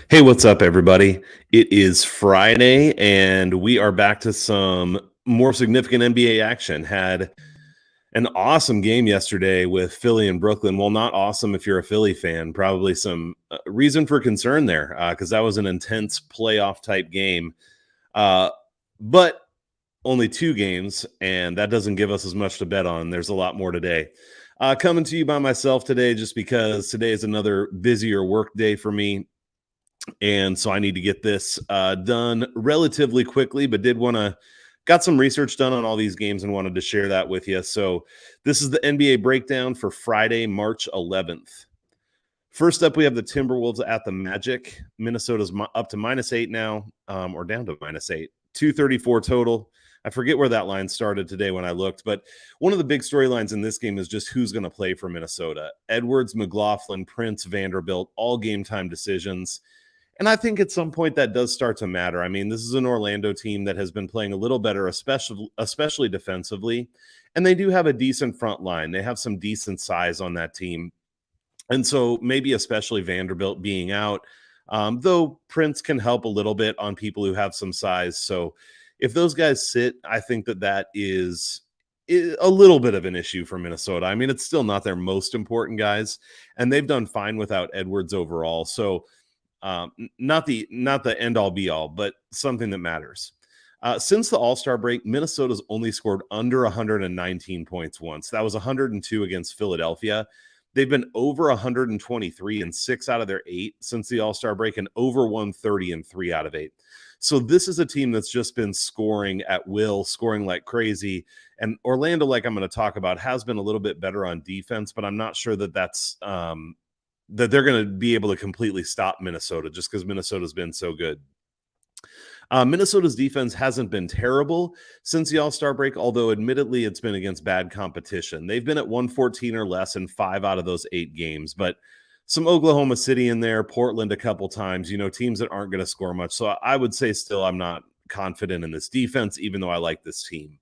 Hey, what's up, everybody? It is Friday, and we are back to some more significant NBA action. Had an awesome game yesterday with Philly and Brooklyn. Well, not awesome if you're a Philly fan. Probably some reason for concern there because that was an intense playoff type game. Uh, but only two games, and that doesn't give us as much to bet on. There's a lot more today. Coming to you by myself today, just because today is another busier work day for me. And so I need to get this done relatively quickly, but did want to got some research done on all these games and wanted to share that with you. So this is the NBA breakdown for Friday, March 11th. First up, we have the Timberwolves at the Magic. Minnesota's up to -8 now, or down to -8. 234 total. I forget where that line started today when I looked, but one of the big storylines in this game is just who's going to play for Minnesota. Edwards, McLaughlin, Prince, Vanderbilt, all game time decisions. And I think at some point that does start to matter. I mean, this is an Orlando team that has been playing a little better, especially defensively. And they do have a decent front line. They have some decent size on that team. And so maybe especially Vanderbilt being out, though Prince can help a little bit on people who have some size. So if those guys sit, I think that is a little bit of an issue for Minnesota. I mean, it's still not their most important guys, and they've done fine without Edwards overall. So not the end all be all, but something that matters. Since the All-Star break, Minnesota's only scored under 119 points once. That was 102 against Philadelphia. They've been over 123 in 6 out of their 8 since the All-Star break, and over 130 in 3 out of 8. So this is a team that's just been scoring at will, scoring like crazy. And Orlando, like I'm going to talk about, has been a little bit better on defense, but I'm not sure that that's that they're going to be able to completely stop Minnesota just because Minnesota's been so good. Minnesota's defense hasn't been terrible since the All-Star break, although admittedly it's been against bad competition. They've been at 114 or less in 5 out of those 8 games, but some Oklahoma City in there, Portland a couple times, teams that aren't going to score much. So I would say still I'm not confident in this defense, even though I like this team.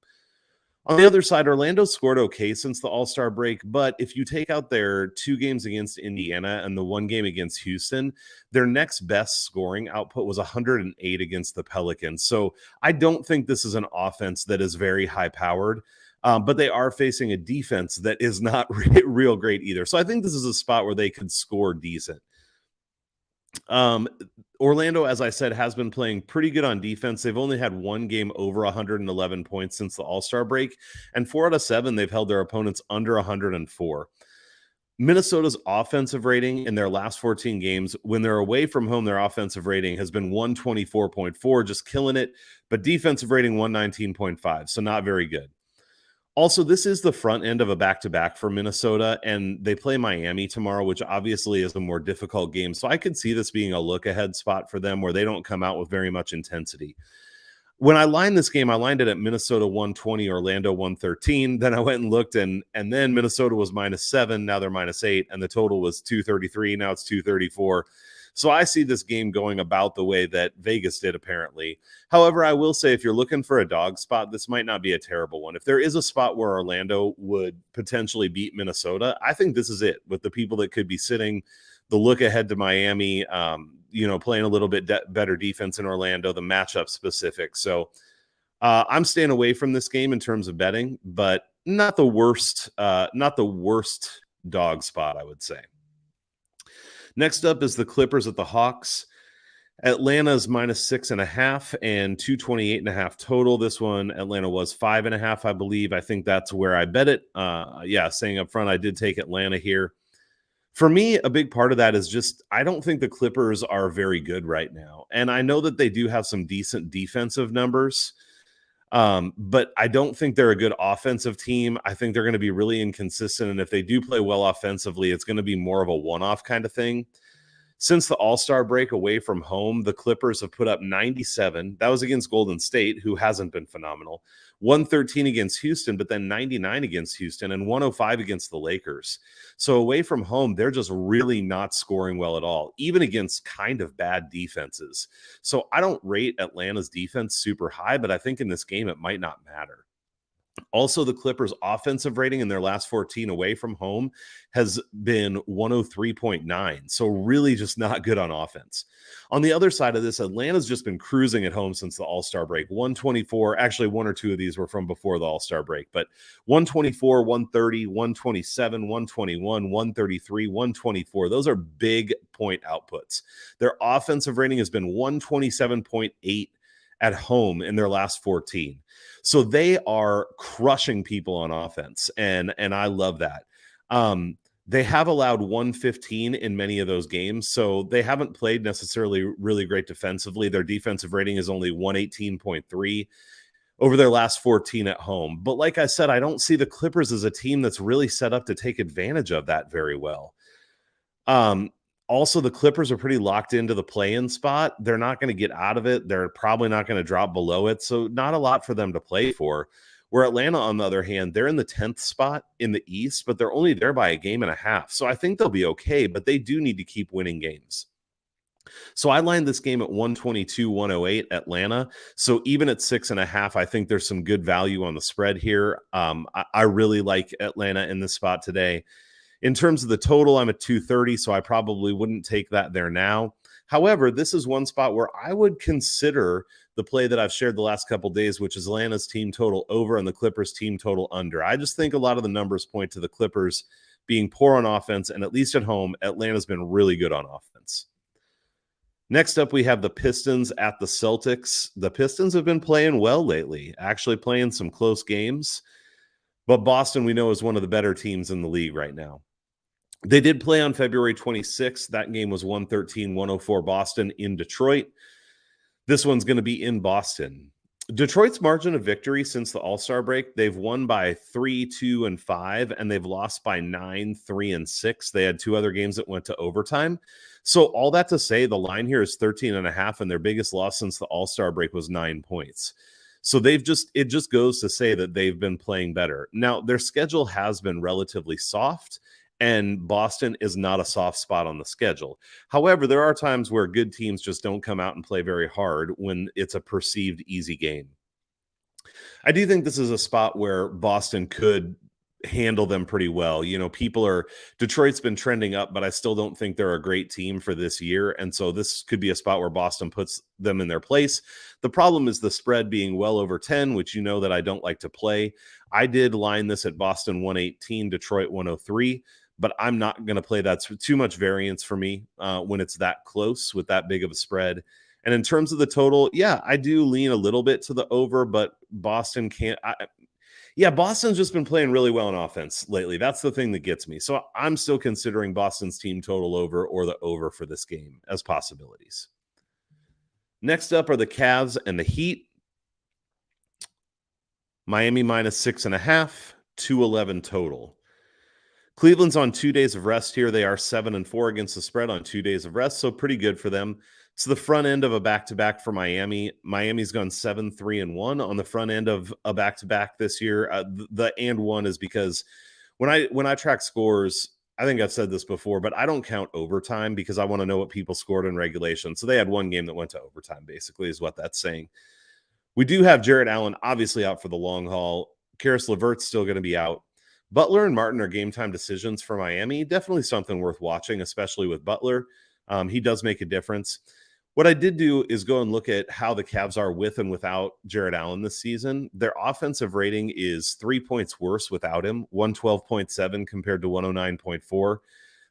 On the other side, Orlando scored okay since the All-Star break, but if you take out their 2 games against Indiana and the 1 game against Houston, their next best scoring output was 108 against the Pelicans. So I don't think this is an offense that is very high-powered, but they are facing a defense that is not real great either. So I think this is a spot where they could score decent. Orlando, as I said, has been playing pretty good on defense. They've only had 1 game over 111 points since the All-Star break, and 4 out of 7 they've held their opponents under 104. Minnesota's offensive rating in their last 14 games, when they're away from home, their offensive rating has been 124.4, just killing it, but defensive rating 119.5, so not very good. Also, this is the front end of a back-to-back for Minnesota, and they play Miami tomorrow, which obviously is a more difficult game. So I could see this being a look-ahead spot for them where they don't come out with very much intensity. When I lined this game, I lined it at Minnesota 120, Orlando 113. Then I went and looked, and then Minnesota was -7. Now they're -8, and the total was 233. Now it's 234. So I see this game going about the way that Vegas did, apparently. However, I will say if you're looking for a dog spot, this might not be a terrible one. If there is a spot where Orlando would potentially beat Minnesota, I think this is it with the people that could be sitting, the look ahead to Miami, playing a little bit better defense in Orlando, the matchup specific. So I'm staying away from this game in terms of betting, but not the worst dog spot, I would say. Next up is the Clippers at the Hawks. Atlanta's -6.5 and 228.5 total. This one, Atlanta was 5.5, I believe. I think that's where I bet it. Saying up front, I did take Atlanta here. For me, a big part of that is just I don't think the Clippers are very good right now. And I know that they do have some decent defensive numbers, but I don't think they're a good offensive team. I think they're going to be really inconsistent. And if they do play well offensively, it's going to be more of a one-off kind of thing. Since the All-Star break away from home, the Clippers have put up 97. That was against Golden State, who hasn't been phenomenal. 113 against Houston, but then 99 against Houston and 105 against the Lakers. So away from home, they're just really not scoring well at all, even against kind of bad defenses. So I don't rate Atlanta's defense super high, but I think in this game it might not matter. Also, the Clippers' offensive rating in their last 14 away from home has been 103.9. So, really just not good on offense. On the other side of this, Atlanta's just been cruising at home since the All-Star break. 124, actually, one or two of these were from before the All-Star break, but 124, 130, 127, 121, 133, 124. Those are big point outputs. Their offensive rating has been 127.8 at home in their last 14. So they are crushing people on offense, and I love that. They have allowed 115 in many of those games, so they haven't played necessarily really great defensively. Their defensive rating is only 118.3 over their last 14 at home. But like I said, I don't see the Clippers as a team that's really set up to take advantage of that very well. Also, the Clippers are pretty locked into the play-in spot. They're not going to get out of it. They're probably not going to drop below it. So not a lot for them to play for. Where Atlanta, on the other hand, they're in the 10th spot in the East, but they're only there by a game and a half. So I think they'll be okay, but they do need to keep winning games. So I lined this game at 122, 108 Atlanta. So even at 6.5, I think there's some good value on the spread here. I really like Atlanta in this spot today. In terms of the total, I'm at 230, so I probably wouldn't take that there now. However, this is one spot where I would consider the play that I've shared the last couple of days, which is Atlanta's team total over and the Clippers team total under. I just think a lot of the numbers point to the Clippers being poor on offense, and at least at home, Atlanta's been really good on offense. Next up, we have the Pistons at the Celtics. The Pistons have been playing well lately, actually playing some close games. But Boston, we know, is one of the better teams in the league right now. They did play on February 26th. That game was 113-104 Boston in Detroit. This one's going to be in Boston. Detroit's margin of victory since the All-Star break, they've won by 3, 2, and 5, and they've lost by 9, 3, and 6. They had two other games that went to overtime. So all that to say, the line here is 13.5, and their biggest loss since the All-Star break was 9 points. So it just goes to say that they've been playing better. Now, their schedule has been relatively soft, and Boston is not a soft spot on the schedule. However, there are times where good teams just don't come out and play very hard when it's a perceived easy game. I do think this is a spot where Boston could handle them pretty well. You know, Detroit's been trending up, but I still don't think they're a great team for this year. And so this could be a spot where Boston puts them in their place. The problem is the spread being well over 10, which you know that I don't like to play. I did line this at Boston 118, Detroit 103. But I'm not going to play that. It's too much variance for me when it's that close with that big of a spread. And in terms of the total, yeah, I do lean a little bit to the over, but Boston can't. Boston's just been playing really well on offense lately. That's the thing that gets me. So I'm still considering Boston's team total over or the over for this game as possibilities. Next up are the Cavs and the Heat. Miami minus 6.5, 211 total. Cleveland's on 2 days of rest here. They are 7-4 against the spread on 2 days of rest, so pretty good for them. It's the front end of a back-to-back for Miami. Miami's gone 7-3-1 on the front end of a back-to-back this year. The and one is because when I track scores, I think I've said this before, but I don't count overtime because I want to know what people scored in regulation. So they had one game that went to overtime, basically, is what that's saying. We do have Jarrett Allen obviously out for the long haul. Karis LeVert's still going to be out. Butler and Martin are game time decisions for Miami. Definitely something worth watching, especially with Butler. He does make a difference. What I did do is go and look at how the Cavs are with and without Jarrett Allen this season. Their offensive rating is 3 points worse without him, 112.7 compared to 109.4.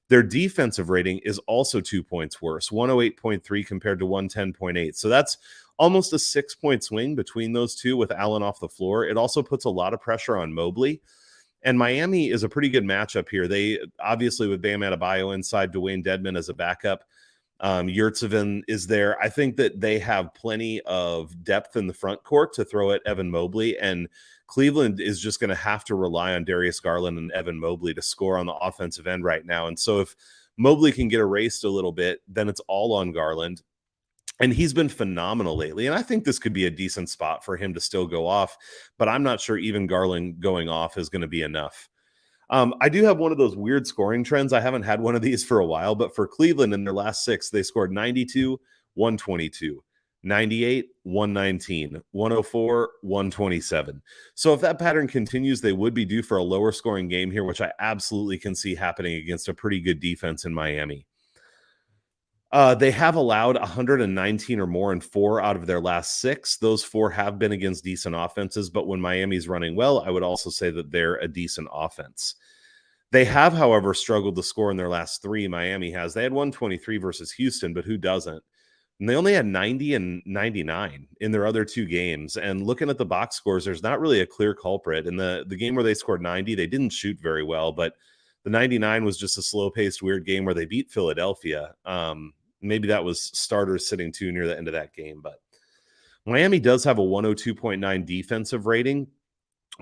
Their defensive rating is also 2 points worse, 108.3 compared to 110.8. So that's almost a 6-point swing between those two with Allen off the floor. It also puts a lot of pressure on Mobley. And Miami is a pretty good matchup here. They obviously with Bam Adebayo inside, Dwayne Dedmon as a backup. Yurtseven is there. I think that they have plenty of depth in the front court to throw at Evan Mobley. And Cleveland is just going to have to rely on Darius Garland and Evan Mobley to score on the offensive end right now. And so if Mobley can get erased a little bit, then it's all on Garland. And he's been phenomenal lately. And I think this could be a decent spot for him to still go off. But I'm not sure even Garland going off is going to be enough. I do have one of those weird scoring trends. I haven't had one of these for a while. But for Cleveland in their last 6, they scored 92, 122. 98, 119, 104, 127. So if that pattern continues, they would be due for a lower scoring game here, which I absolutely can see happening against a pretty good defense in Miami. They have allowed 119 or more in 4 out of their last 6. Those 4 have been against decent offenses, but when Miami's running well, I would also say that they're a decent offense. They have, however, struggled to score in their last 3. Miami has. They had 123 versus Houston, but who doesn't? And they only had 90 and 99 in their other 2 games. And looking at the box scores, there's not really a clear culprit. In the game where they scored 90, they didn't shoot very well, but the 99 was just a slow-paced, weird game where they beat Philadelphia. Maybe that was starters sitting too near the end of that game. But Miami does have a 102.9 defensive rating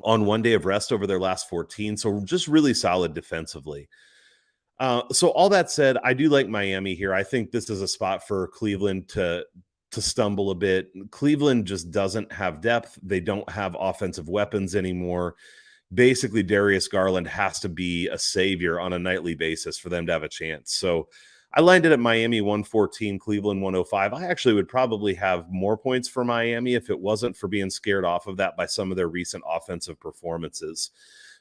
on 1 day of rest over their last 14. So just really solid defensively. So all that said, I do like Miami here. I think this is a spot for Cleveland to stumble a bit. Cleveland just doesn't have depth. They don't have offensive weapons anymore. Basically, Darius Garland has to be a savior on a nightly basis for them to have a chance. So I lined it at Miami 114, Cleveland 105. I actually would probably have more points for Miami if it wasn't for being scared off of that by some of their recent offensive performances.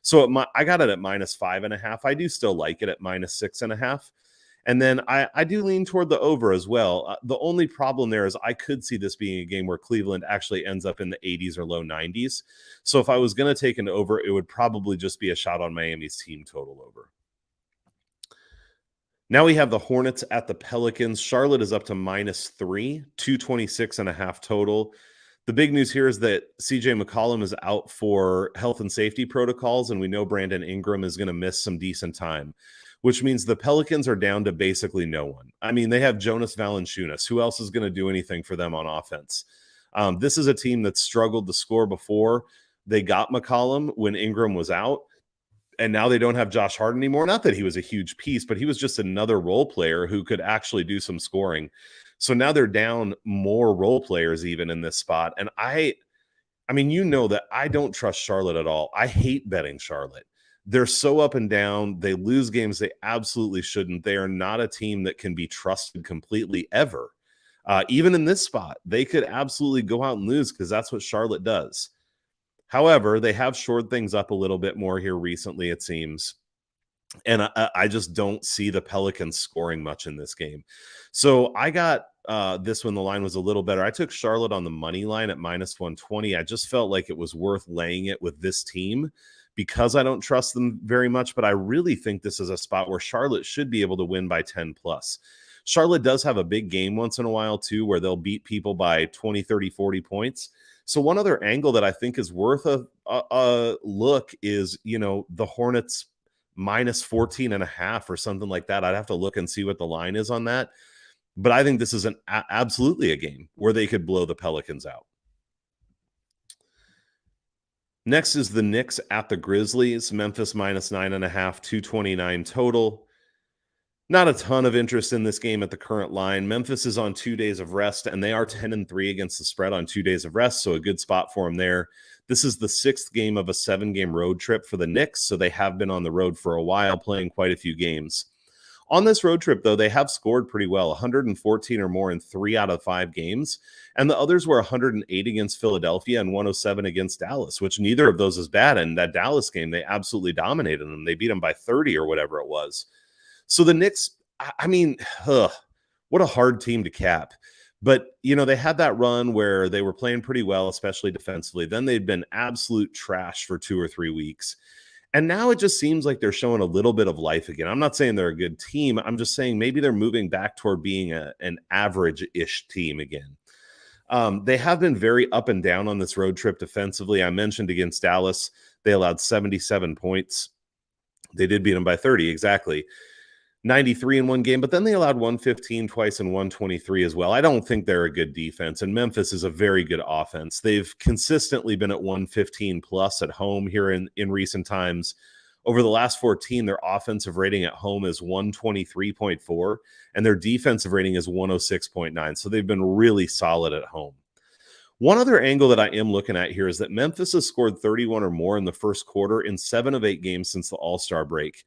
So I got it at -5.5. I do still like it at -6.5. And then I do lean toward the over as well. The only problem there is I could see this being a game where Cleveland actually ends up in the 80s or low 90s. So if I was going to take an over, it would probably just be a shot on Miami's team total over. Now we have the Hornets at the Pelicans. Charlotte is up to -3, 226.5 total. The big news here is that CJ McCollum is out for health and safety protocols, and we know Brandon Ingram is going to miss some decent time, which means the Pelicans are down to basically no one. I mean, they have Jonas Valanciunas. Who else is going to do anything for them on offense? This is a team that struggled to score before they got McCollum when Ingram was out. And now they don't have Josh Hart anymore. Not that he was a huge piece, but he was just another role player who could actually do some scoring. So now they're down more role players even in this spot. And I mean, you know that I don't trust Charlotte at all. I hate betting Charlotte. They're so up and down. They lose games they absolutely shouldn't. They are not a team that can be trusted completely ever. Even in this spot, they could absolutely go out and lose because that's what Charlotte does. However, they have shored things up a little bit more here recently, it seems. And I just don't see the Pelicans scoring much in this game. So I got this when the line was a little better. I took Charlotte on the money line at -120. I just felt like it was worth laying it with this team because I don't trust them very much. But I really think this is a spot where Charlotte should be able to win by 10 plus. Charlotte does have a big game once in a while, too, where they'll beat people by 20, 30, 40 points. So one other angle that I think is worth a look is, the Hornets -14.5 or something like that. I'd have to look and see what the line is on that. But I think this is absolutely a game where they could blow the Pelicans out. Next is the Knicks at the Grizzlies. Memphis -9.5, 229 total. Not a ton of interest in this game at the current line. Memphis is on 2 days of rest, and they are 10-3 against the spread on 2 days of rest, so a good spot for them there. This is the 6th game of a 7-game road trip for the Knicks, so they have been on the road for a while, playing quite a few games. On this road trip, though, they have scored pretty well, 114 or more in 3 out of 5 games, and the others were 108 against Philadelphia and 107 against Dallas, which neither of those is bad. And that Dallas game, they absolutely dominated them. They beat them by 30 or whatever it was. So the Knicks, I mean, what a hard team to cap. But, they had that run where they were playing pretty well, especially defensively. Then they'd been absolute trash for 2 or 3 weeks. And now it just seems like they're showing a little bit of life again. I'm not saying they're a good team. I'm just saying maybe they're moving back toward being an average-ish team again. They have been very up and down on this road trip defensively. I mentioned against Dallas, they allowed 77 points. They did beat them by 30, exactly. 93 in one game, but then they allowed 115 twice and 123 as well. I don't think they're a good defense, and Memphis is a very good offense. They've consistently been at 115 plus at home here in recent times. Over the last 14, their offensive rating at home is 123.4, and their defensive rating is 106.9. So they've been really solid at home. One other angle that I am looking at here is that Memphis has scored 31 or more in the first quarter in 7 of 8 games since the All-Star break.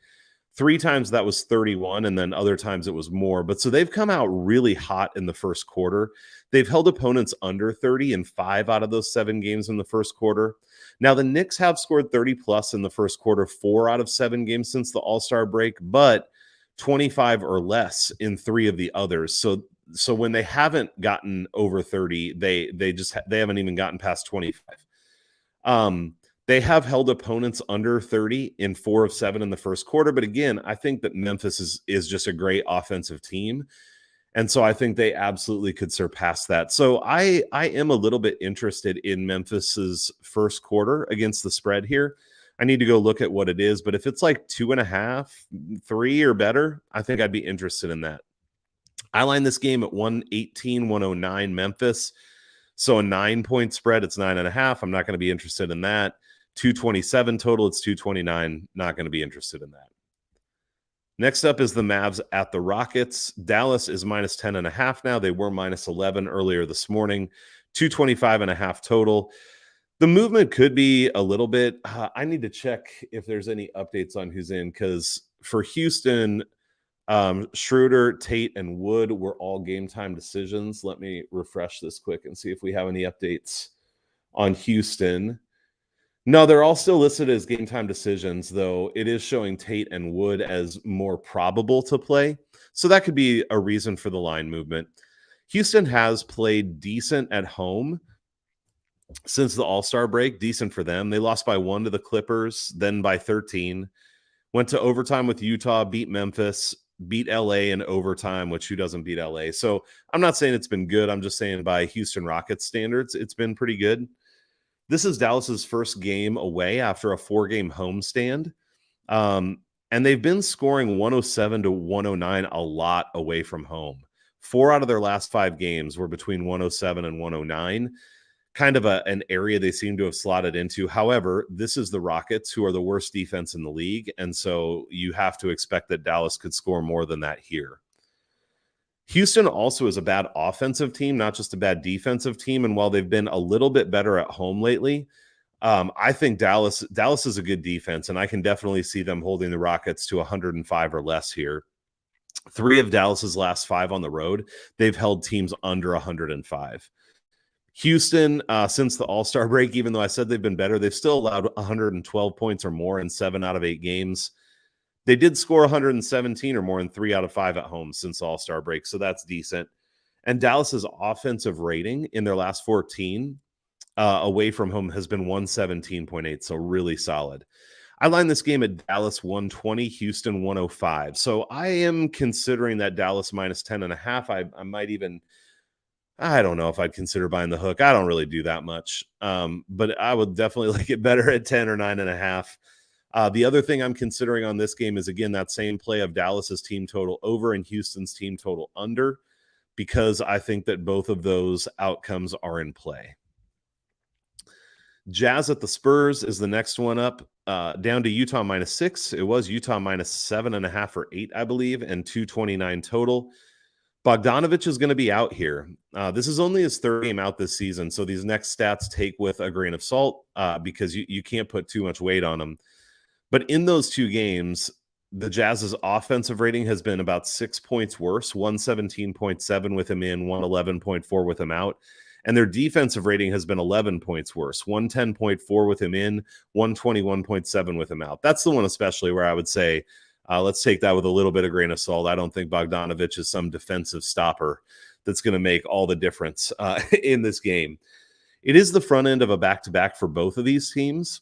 3 times that was 31, and then other times it was more. But so they've come out really hot in the first quarter. They've held opponents under 30 in 5 out of those 7 games in the first quarter. Now, the Knicks have scored 30 plus in the first quarter, 4 out of 7 games since the All-Star break, but 25 or less in 3 of the others. So when they haven't gotten over 30, they haven't even gotten past 25. They have held opponents under 30 in 4 of 7 in the first quarter. But again, I think that Memphis is just a great offensive team. And so I think they absolutely could surpass that. So I am a little bit interested in Memphis's first quarter against the spread here. I need to go look at what it is. But if it's like 2.5, 3 or better, I think I'd be interested in that. I line this game at 118, 109 Memphis. So a 9-point spread, it's 9.5. I'm not going to be interested in that. 227 total, it's 229. Not going to be interested in that. Next up is the Mavs at the Rockets. Dallas is minus 10.5 now. They were minus 11 earlier this morning. 225.5 total. The movement could be a little bit. I need to check if there's any updates on who's in, because for Houston, Schroeder, Tate, and Wood were all game time decisions. Let me refresh this quick and see if we have any updates on Houston. No, they're all still listed as game time decisions, though it is showing Tate and Wood as more probable to play. So that could be a reason for the line movement. Houston has played decent at home since the All-Star break. Decent for them. They lost by 1 to the Clippers, then by 13. Went to overtime with Utah, beat Memphis, beat LA in overtime, which who doesn't beat LA? So I'm not saying it's been good. I'm just saying by Houston Rockets standards, it's been pretty good. This is Dallas's first game away after a 4-game homestand. And they've been scoring 107 to 109 a lot away from home. 4 out of their last 5 games were between 107 and 109. Kind of an area they seem to have slotted into. However, this is the Rockets, who are the worst defense in the league. And so you have to expect that Dallas could score more than that here. Houston also is a bad offensive team, not just a bad defensive team. And while they've been a little bit better at home lately, I think Dallas is a good defense, and I can definitely see them holding the Rockets to 105 or less here. 3 of Dallas's last 5 on the road, they've held teams under 105. Houston, since the All-Star break, even though I said they've been better, they've still allowed 112 points or more in 7 out of 8 games. They did score 117 or more in 3 out of 5 at home since All-Star break, so that's decent. And Dallas's offensive rating in their last 14 away from home has been 117.8, so really solid. I line this game at Dallas 120, Houston 105. So I am considering that Dallas minus 10.5. I might even, I don't know if I'd consider buying the hook. I don't really do that much, but I would definitely like it better at 10 or 9.5. The other thing I'm considering on this game is, again, that same play of Dallas's team total over and Houston's team total under, because I think that both of those outcomes are in play. Jazz at the Spurs is the next one up, down to Utah minus 6. It was Utah minus 7.5 or 8, I believe, and 229 total. Bogdanović is going to be out here. This is only his 3rd game out this season, so these next stats take with a grain of salt because you can't put too much weight on them. But in those 2 games, the Jazz's offensive rating has been about 6 points worse, 117.7 with him in, 111.4 with him out. And their defensive rating has been 11 points worse, 110.4 with him in, 121.7 with him out. That's the one especially where I would say, let's take that with a little bit of grain of salt. I don't think Bogdanović is some defensive stopper that's going to make all the difference in this game. It is the front end of a back-to-back for both of these teams.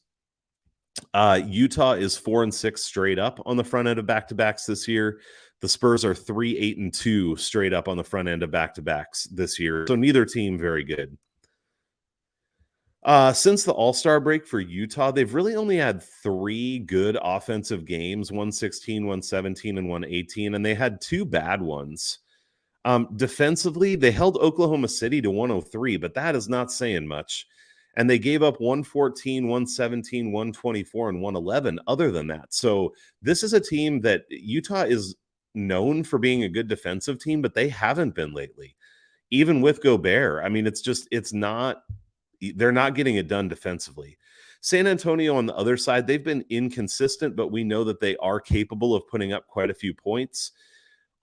Utah is 4-6 straight up on the front end of back-to-backs this year. The Spurs are 3-8-2 straight up on the front end of back-to-backs this year. So neither team very good. Since the All-Star break for Utah, they've really only had 3 good offensive games, 116, 117, and 118, and they had 2 bad ones. Defensively, they held Oklahoma City to 103, but that is not saying much. And they gave up 114, 117, 124, and 111 other than that. So this is a team that Utah is known for being a good defensive team, but they haven't been lately. Even with Gobert, I mean, they're not getting it done defensively. San Antonio on the other side, they've been inconsistent, but we know that they are capable of putting up quite a few points.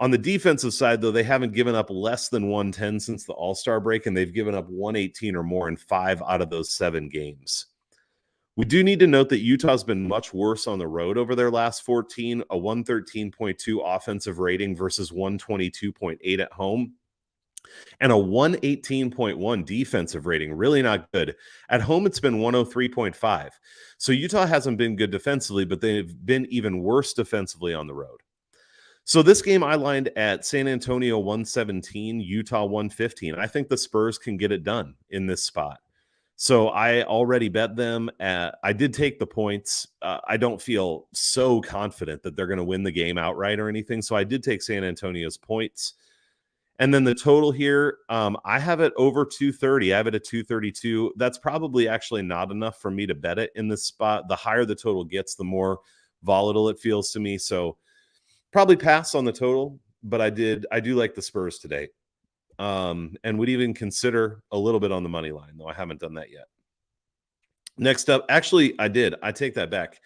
On the defensive side, though, they haven't given up less than 110 since the All-Star break, and they've given up 118 or more in 5 out of those 7 games. We do need to note that Utah's been much worse on the road over their last 14, a 113.2 offensive rating versus 122.8 at home, and a 118.1 defensive rating. Really not good. At home, it's been 103.5. So Utah hasn't been good defensively, but they've been even worse defensively on the road. So this game I lined at San Antonio 117, Utah 115. I think the Spurs can get it done in this spot. So I already bet them. I did take the points. I don't feel so confident that they're going to win the game outright or anything. So I did take San Antonio's points. And then the total here, I have it over 230. I have it at 232. That's probably actually not enough for me to bet it in this spot. The higher the total gets, the more volatile it feels to me. So probably pass on the total, but I do like the Spurs today. And would even consider a little bit on the money line, though I haven't done that yet. Next up, actually, I take that back.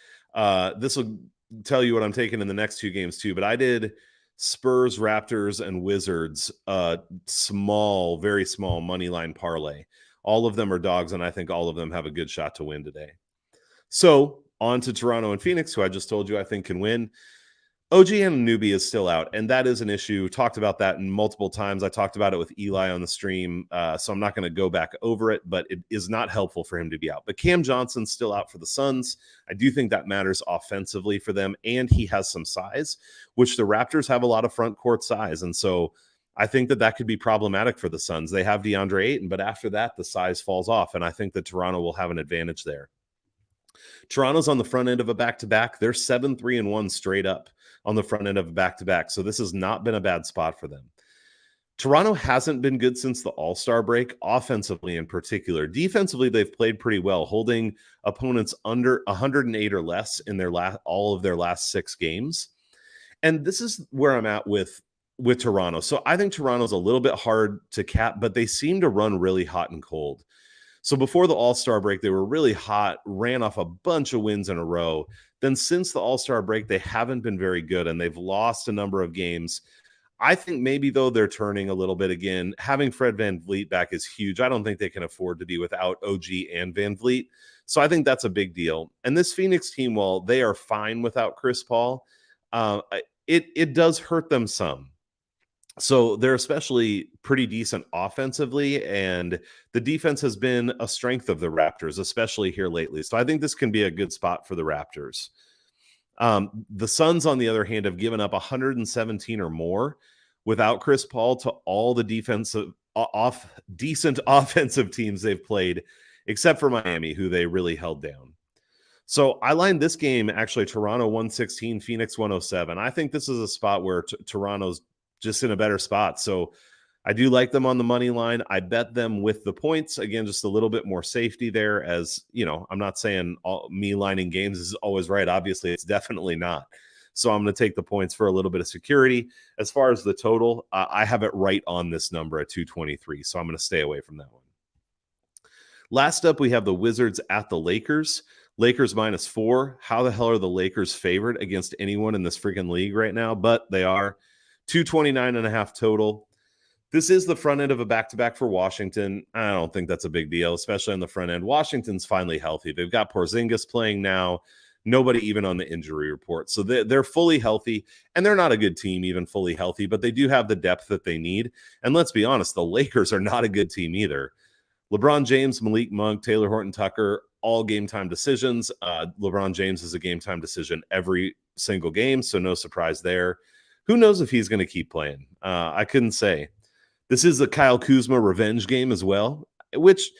This will tell you what I'm taking in the next 2 games too, but I did Spurs, Raptors, and Wizards, small, very small money line parlay. All of them are dogs, and I think all of them have a good shot to win today. So on to Toronto and Phoenix, who I just told you I think can win. OG Anunoby is still out, and that is an issue. Talked about that multiple times. I talked about it with Eli on the stream, so I'm not going to go back over it, but it is not helpful for him to be out. But Cam Johnson's still out for the Suns. I do think that matters offensively for them, and he has some size, which the Raptors have a lot of front court size, and so I think that could be problematic for the Suns. They have DeAndre Ayton, but after that, the size falls off, and I think that Toronto will have an advantage there. Toronto's on the front end of a back-to-back. They're 7-3-1 straight up on the front end of a back-to-back. So this has not been a bad spot for them. Toronto hasn't been good since the All-Star break, offensively in particular. Defensively, they've played pretty well, holding opponents under 108 or less in all of their last 6 games. And this is where I'm at with Toronto. So I think Toronto's a little bit hard to cap, but they seem to run really hot and cold. So before the All-Star break, they were really hot, ran off a bunch of wins in a row. Then since the All-Star break, they haven't been very good, and they've lost a number of games. I think maybe, though, they're turning a little bit again. Having Fred VanVleet back is huge. I don't think they can afford to be without OG and VanVleet. So I think that's a big deal. And this Phoenix team, while they are fine without Chris Paul, it does hurt them some. So they're especially pretty decent offensively, and the defense has been a strength of the Raptors, especially here lately. So I think this can be a good spot for the Raptors. The Suns, on the other hand, have given up 117 or more without Chris Paul to all the decent offensive teams they've played, except for Miami, who they really held down. So I lined this game, actually, Toronto 116, Phoenix 107. I think this is a spot where Toronto's just in a better spot. So I do like them on the money line. I bet them with the points. Again, just a little bit more safety there. As you know, I'm not saying me lining games is always right. Obviously, it's definitely not. So I'm going to take the points for a little bit of security. As far as the total, I have it right on this number at 223. So I'm going to stay away from that one. Last up, we have the Wizards at the Lakers. Lakers -4. How the hell are the Lakers favored against anyone in this freaking league right now? But they are. 229.5 total. This is the front end of a back-to-back for Washington. I don't think that's a big deal, especially on the front end. Washington's finally healthy. They've got Porzingis playing now. Nobody even on the injury report. So they're fully healthy, and they're not a good team even fully healthy, but they do have the depth that they need. And let's be honest, the Lakers are not a good team either. LeBron James, Malik Monk, Taylor Horton-Tucker, all game-time decisions. LeBron James is a game-time decision every single game, so no surprise there. Who knows if he's going to keep playing? I couldn't say. This is a Kyle Kuzma revenge game as well, which,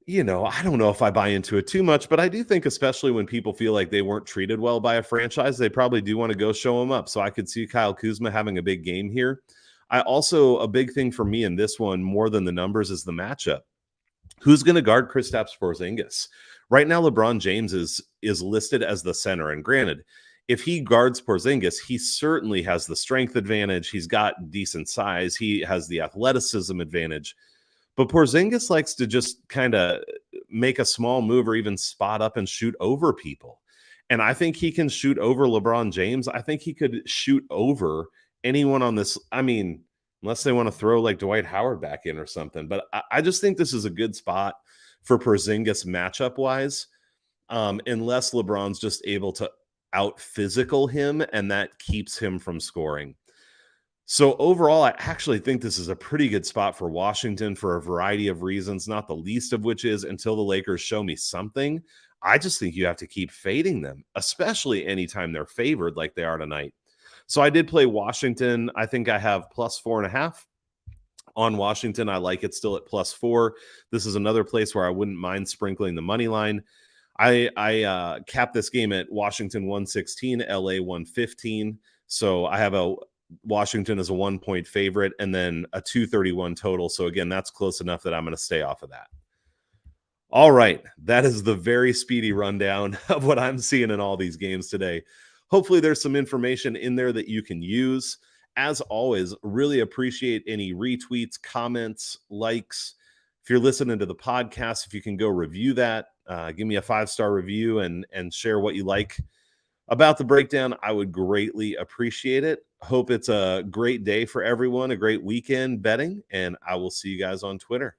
I don't know if I buy into it too much, but I do think especially when people feel like they weren't treated well by a franchise, they probably do want to go show them up. So I could see Kyle Kuzma having a big game here. A big thing for me in this one, more than the numbers, is the matchup. Who's going to guard Kristaps Porzingis? Right now, LeBron James is listed as the center, and granted, if he guards Porzingis, he certainly has the strength advantage. He's got decent size. He has the athleticism advantage. But Porzingis likes to just kind of make a small move or even spot up and shoot over people. And I think he can shoot over LeBron James. I think he could shoot over anyone on this. I mean, unless they want to throw like Dwight Howard back in or something. But I just think this is a good spot for Porzingis matchup wise, unless LeBron's just able to out physical him and that keeps him from scoring. So overall, I actually think this is a pretty good spot for Washington for a variety of reasons, not the least of which is until the Lakers show me something. I just think you have to keep fading them, especially anytime they're favored like they are tonight. So I did play Washington. I think I have plus 4.5 on Washington. I like it still at +4. This is another place where I wouldn't mind sprinkling the money line. I capped this game at Washington 116, LA 115. So I have a Washington as a 1-point favorite and then a 231 total. So again, that's close enough that I'm going to stay off of that. All right. That is the very speedy rundown of what I'm seeing in all these games today. Hopefully there's some information in there that you can use. As always, really appreciate any retweets, comments, likes. If you're listening to the podcast, if you can go review that, give me a 5-star review and share what you like about the breakdown, I would greatly appreciate it. Hope it's a great day for everyone, a great weekend betting, and I will see you guys on Twitter.